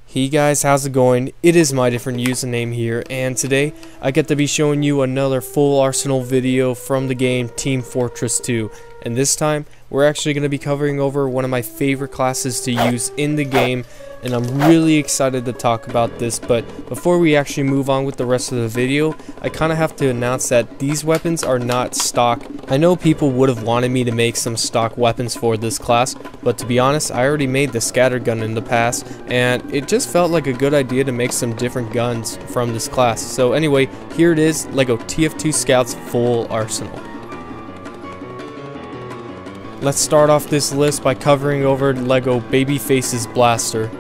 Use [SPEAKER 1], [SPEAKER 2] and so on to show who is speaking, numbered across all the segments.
[SPEAKER 1] Hey guys, how's it going? It is my different username here, and today I get to be showing you another full arsenal video from the game Team Fortress 2. And this time, we're actually going to be covering over one of my favorite classes to use in the game, and I'm really excited to talk about this. But before we actually move on with the rest of the video, I kind of have to announce that these weapons are not stock. I know people would have wanted me to make some stock weapons for this class, but to be honest, I already made the scatter gun in the past, and it just felt like a good idea to make some different guns from this class. So anyway, here it is, LEGO TF2 Scout's full arsenal. Let's start off this list by covering over LEGO Babyface's blaster.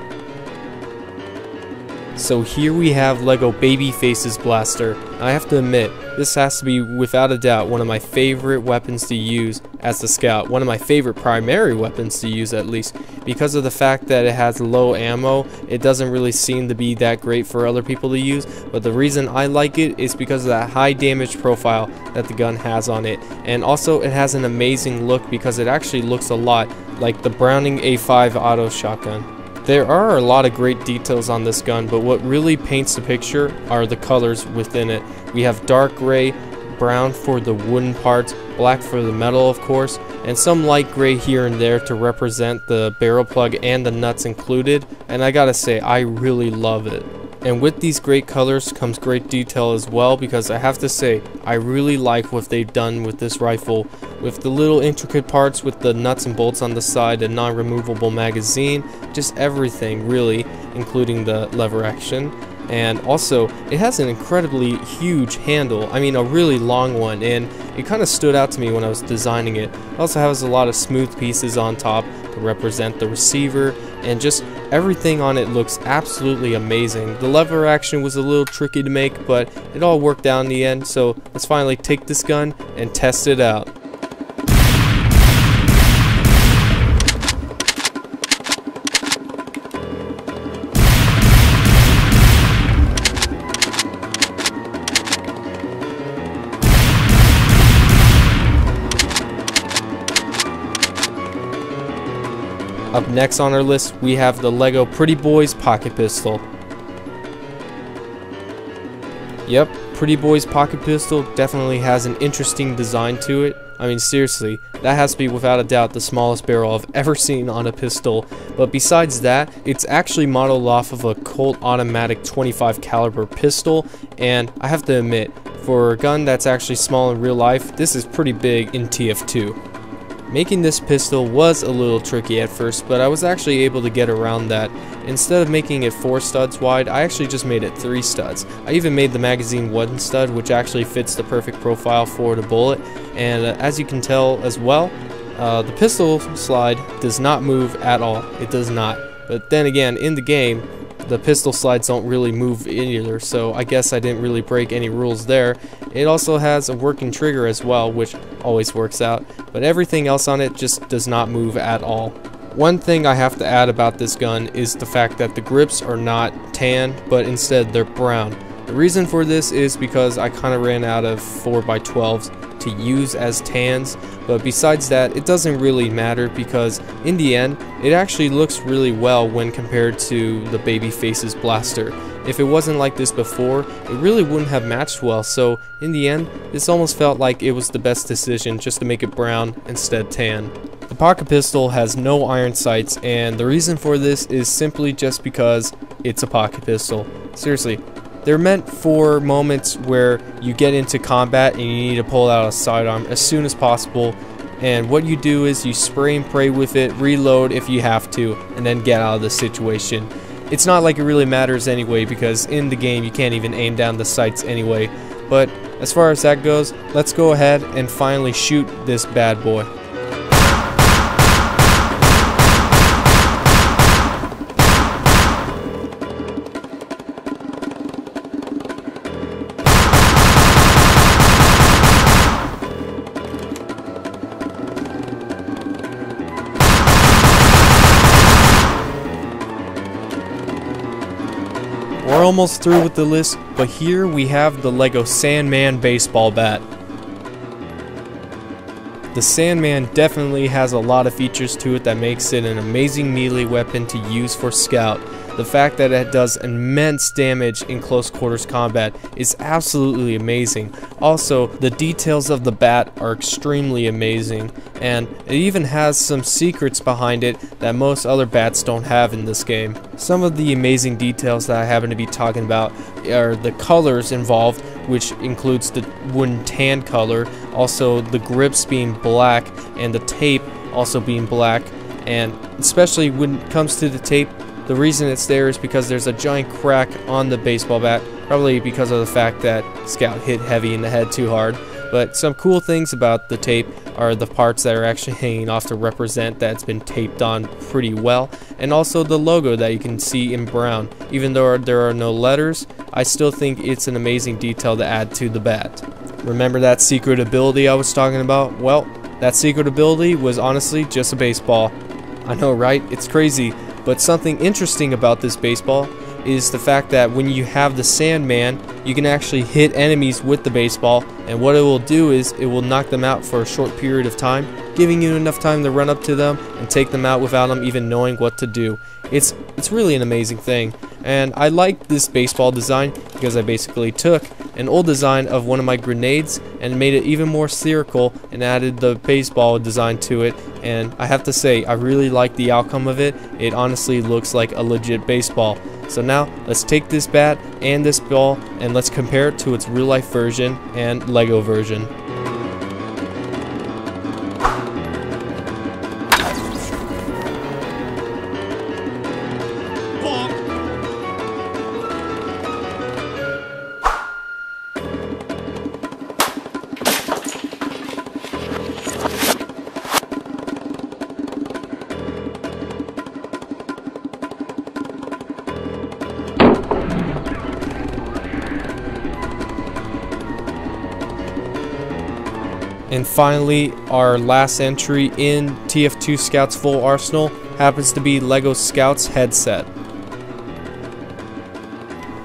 [SPEAKER 1] So here we have LEGO Babyface's blaster. I have to admit, this has to be without a doubt one of my favorite weapons to use as the scout. One of my favorite primary weapons to use, at least, because of the fact that it has low ammo. It doesn't really seem to be that great for other people to use, but the reason I like it is because of that high damage profile that the gun has on it. And also it has an amazing look because it actually looks a lot like the Browning A5 auto shotgun. There are a lot of great details on this gun, but what really paints the picture are the colors within it. We have dark gray, brown for the wooden parts, black for the metal of course, and some light gray here and there to represent the barrel plug and the nuts included, and I gotta say, I really love it. And with these great colors comes great detail as well, because I have to say, I really like what they've done with this rifle. With the little intricate parts with the nuts and bolts on the side, the non-removable magazine, just everything really, including the lever action. And also, it has an incredibly huge handle, I mean a really long one, and it kind of stood out to me when I was designing it. It also has a lot of smooth pieces on top to represent the receiver, and just everything on it looks absolutely amazing. The lever action was a little tricky to make, but it all worked out in the end, so let's finally take this gun and test it out. Up next on our list, we have the LEGO Pretty Boys Pocket Pistol. Yep, Pretty Boys Pocket Pistol definitely has an interesting design to it. I mean seriously, that has to be without a doubt the smallest barrel I've ever seen on a pistol. But besides that, it's actually modeled off of a Colt automatic 25 caliber pistol, and I have to admit, for a gun that's actually small in real life, this is pretty big in TF2. Making this pistol was a little tricky at first, but I was actually able to get around that. Instead of making it 4 studs wide, I actually just made it 3 studs. I even made the magazine 1 stud, which actually fits the perfect profile for the bullet. And as you can tell as well, the pistol slide does not move at all. It does not. But then again, in the game, the pistol slides don't really move either, so I guess I didn't really break any rules there. It also has a working trigger as well, which always works out, but everything else on it just does not move at all. One thing I have to add about this gun is the fact that the grips are not tan, but instead they're brown. The reason for this is because I kind of ran out of 4x12s to use as tans, but besides that, it doesn't really matter because in the end, it actually looks really well when compared to the Babyface's blaster. If it wasn't like this before, it really wouldn't have matched well, so in the end, this almost felt like it was the best decision just to make it brown instead tan. The pocket pistol has no iron sights, and the reason for this is simply just because it's a pocket pistol. Seriously. They're meant for moments where you get into combat and you need to pull out a sidearm as soon as possible, and what you do is you spray and pray with it, reload if you have to, and then get out of the situation. It's not like it really matters anyway, because in the game you can't even aim down the sights anyway, but as far as that goes, let's go ahead and finally shoot this bad boy. We're almost through with the list, but here we have the LEGO Sandman baseball bat. The Sandman definitely has a lot of features to it that makes it an amazing melee weapon to use for scout. The fact that it does immense damage in close quarters combat is absolutely amazing. Also, the details of the bat are extremely amazing, and it even has some secrets behind it that most other bats don't have in this game. Some of the amazing details that I happen to be talking about are the colors involved, which includes the wooden tan color, also the grips being black, and the tape also being black. And especially when it comes to the tape, the reason it's there is because there's a giant crack on the baseball bat, probably because of the fact that Scout hit heavy in the head too hard. But some cool things about the tape are the parts that are actually hanging off to represent that it's been taped on pretty well, and also the logo that you can see in brown. Even though there are no letters, I still think it's an amazing detail to add to the bat. Remember that secret ability I was talking about? Well, that secret ability was honestly just a baseball. I know, right? It's crazy. But something interesting about this baseball is the fact that when you have the Sandman, you can actually hit enemies with the baseball, and what it will do is it will knock them out for a short period of time, giving you enough time to run up to them and take them out without them even knowing what to do. It's really an amazing thing, and I like this baseball design because I basically took an old design of one of my grenades and made it even more spherical and added the baseball design to it, and I have to say I really like the outcome of it. It honestly looks like a legit baseball. So now let's take this bat and this ball and let's compare it to its real life version and Lego version. And finally, our last entry in TF2 Scout's full arsenal happens to be LEGO Scout's headset.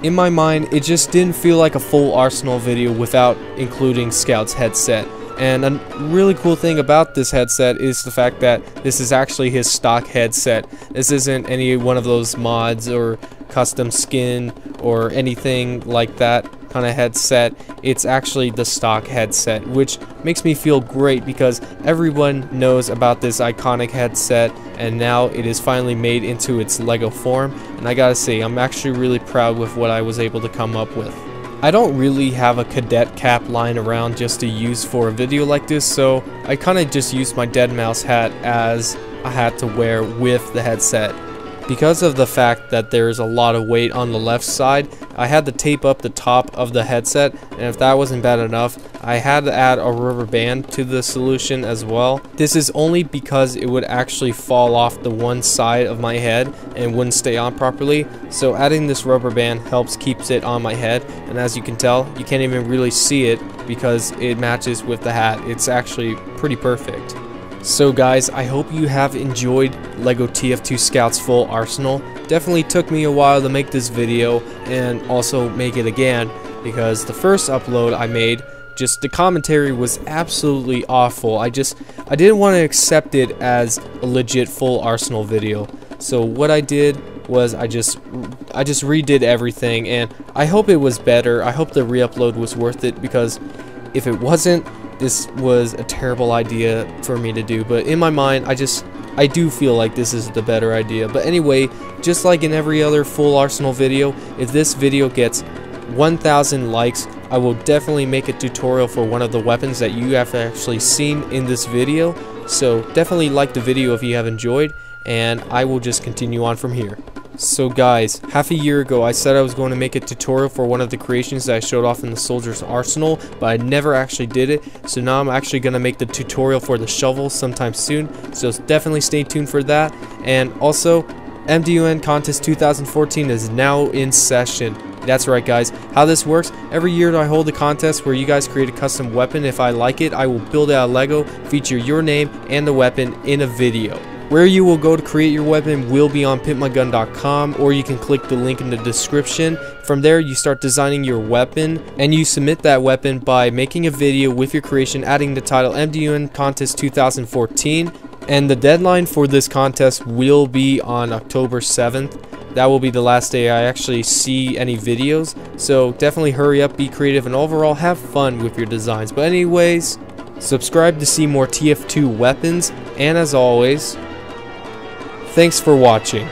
[SPEAKER 1] In my mind, it just didn't feel like a full arsenal video without including Scout's headset. And a really cool thing about this headset is the fact that this is actually his stock headset. This isn't any one of those mods or custom skin or anything like that kind of headset. It's actually the stock headset, which makes me feel great because everyone knows about this iconic headset, and now it is finally made into its Lego form, and I gotta say, I'm actually really proud with what I was able to come up with. I don't really have a cadet cap lying around just to use for a video like this, so I kind of just used my dead mouse hat as a hat to wear with the headset. Because of the fact that there is a lot of weight on the left side, I had to tape up the top of the headset, and if that wasn't bad enough, I had to add a rubber band to the solution as well. This is only because it would actually fall off the one side of my head and wouldn't stay on properly, so adding this rubber band helps keeps it on my head, and as you can tell, you can't even really see it because it matches with the hat. It's actually pretty perfect. So guys, I hope you have enjoyed LEGO TF2 Scout's full arsenal. Definitely took me a while to make this video and also make it again because the first upload I made, just the commentary was absolutely awful. I didn't want to accept it as a legit full arsenal video. So what I did was I just redid everything, and I hope it was better. I hope the re-upload was worth it, because if it wasn't, this was a terrible idea for me to do. But in my mind, I do feel like this is the better idea. But anyway, just like in every other full arsenal video, if this video gets 1,000 likes, I will definitely make a tutorial for one of the weapons that you have actually seen in this video. So definitely like the video if you have enjoyed, and I will just continue on from here. So guys, half a year ago I said I was going to make a tutorial for one of the creations that I showed off in the soldier's arsenal, but I never actually did it. So now I'm actually going to make the tutorial for the shovel sometime soon, so definitely stay tuned for that. And also, MDUN Contest 2014 is now in session. That's right guys, how this works, every year I hold a contest where you guys create a custom weapon. If I like it, I will build out a Lego, feature your name and the weapon in a video. Where you will go to create your weapon will be on pimpmygun.com, or you can click the link in the description. From there, you start designing your weapon, and you submit that weapon by making a video with your creation, adding the title MDUN Contest 2014, and the deadline for this contest will be on October 7th. That will be the last day I actually see any videos, so definitely hurry up, be creative, and overall have fun with your designs. But anyways, subscribe to see more TF2 weapons, and as always, thanks for watching.